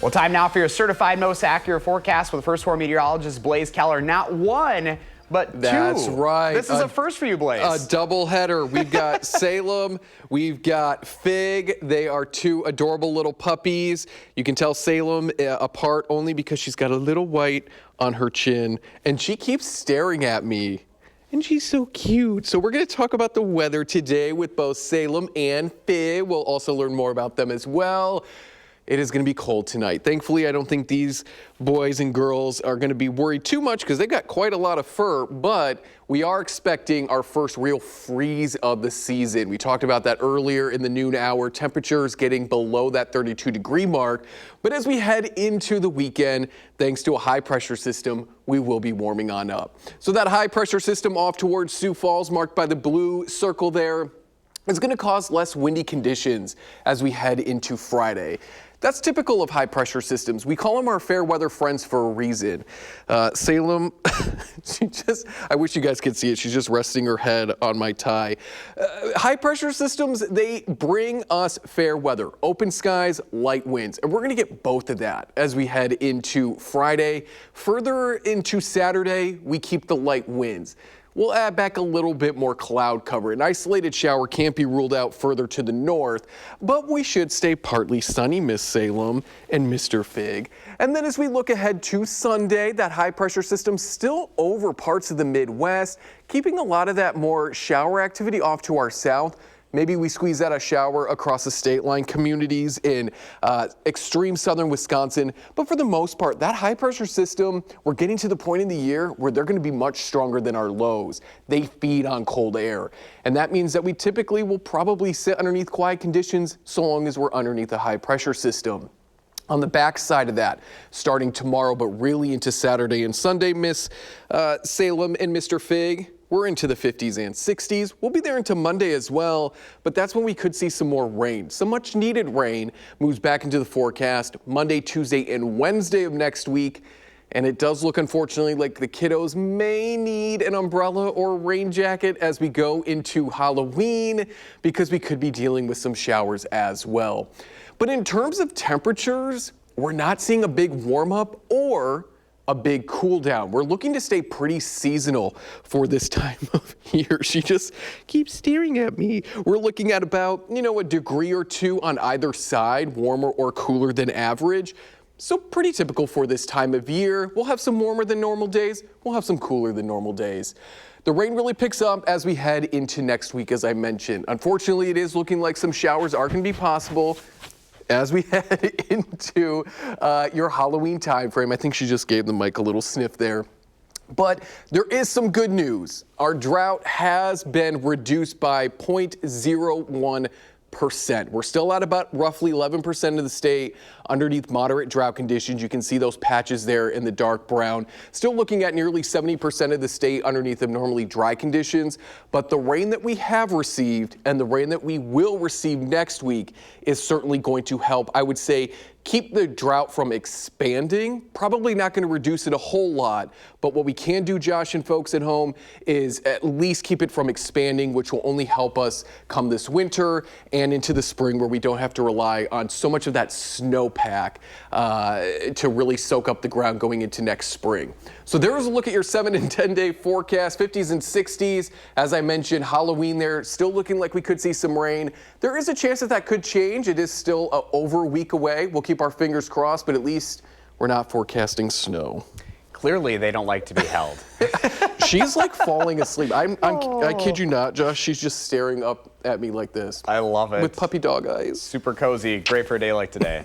Well, time now for your certified most accurate forecast with First Warn meteorologist Blaze Keller. Not one, but two. That's right. This is a first for you, Blaze. A doubleheader. We've got Salem, we've got Fig. They are two adorable little puppies. You can tell Salem apart only because she's got a little white on her chin, and she keeps staring at me. And she's so cute. So we're going to talk about the weather today with both Salem and Fig. We'll also learn more about them as well. It is going to be cold tonight. Thankfully, I don't think these boys and girls are going to be worried too much because they've got quite a lot of fur, but we are expecting our first real freeze of the season. We talked about that earlier in the noon hour, temperatures getting below that 32-degree mark. But as we head into the weekend, thanks to a high pressure system, we will be warming on up. So that high pressure system off towards Sioux Falls, marked by the blue circle there, is going to cause less windy conditions as we head into Friday. That's typical of high pressure systems. We call them our fair weather friends for a reason. Salem, I wish you guys could see it. She's just resting her head on my tie. High pressure systems, they bring us fair weather, open skies, light winds. And we're going to get both of that as we head into Friday. Further into Saturday, we keep the light winds. We'll add back a little bit more cloud cover. An isolated shower can't be ruled out further to the north, but we should stay partly sunny, Miss Salem and Mr. Fig. And then as we look ahead to Sunday, that high pressure system still over parts of the Midwest, keeping a lot of that more shower activity off to our south. Maybe we squeeze out a shower across the state line communities in extreme southern Wisconsin. But for the most part, that high pressure system, we're getting to the point in the year where they're going to be much stronger than our lows. They feed on cold air. And that means that we typically will probably sit underneath quiet conditions so long as we're underneath a high pressure system. On the back side of that, starting tomorrow, but really into Saturday and Sunday, Miss Salem and Mr. Fig, we're into the 50s and 60s. We'll be there into Monday as well, but that's when we could see some more rain. Some much needed rain moves back into the forecast Monday, Tuesday, and Wednesday of next week. And it does look, unfortunately, like the kiddos may need an umbrella or a rain jacket as we go into Halloween, because we could be dealing with some showers as well. But in terms of temperatures, we're not seeing a big warm up or a big cool down. We're looking to stay pretty seasonal for this time of year. She just keeps staring at me. We're looking at about, a degree or two on either side, warmer or cooler than average. So pretty typical for this time of year. We'll have some warmer than normal days. We'll have some cooler than normal days. The rain really picks up as we head into next week, as I mentioned. Unfortunately, it is looking like some showers are going to be possible as we head into your Halloween time frame. I think she just gave the mic a little sniff there. But there is some good news. Our drought has been reduced by 0.01%. We're still at about roughly 11% of the state underneath moderate drought conditions. You can see those patches there in the dark brown. Still looking at nearly 70% of the state underneath abnormally dry conditions. But the rain that we have received and the rain that we will receive next week is certainly going to help, I would say, keep the drought from expanding. Probably not going to reduce it a whole lot, but what we can do, Josh and folks at home, is at least keep it from expanding, which will only help us come this winter and into the spring, where we don't have to rely on so much of that snowpack to really soak up the ground going into next spring. So there is a look at your 7 and 10 day forecast, 50s and 60s. As I mentioned, Halloween there, still looking like we could see some rain. There is a chance that could change. It is still over a week away. We'll keep our fingers crossed, but at least we're not forecasting snow. Clearly, they don't like to be held. She's like falling asleep. I kid you not, Josh. She's just staring up at me like this. I love it. With puppy dog eyes. Super cozy. Great for a day like today.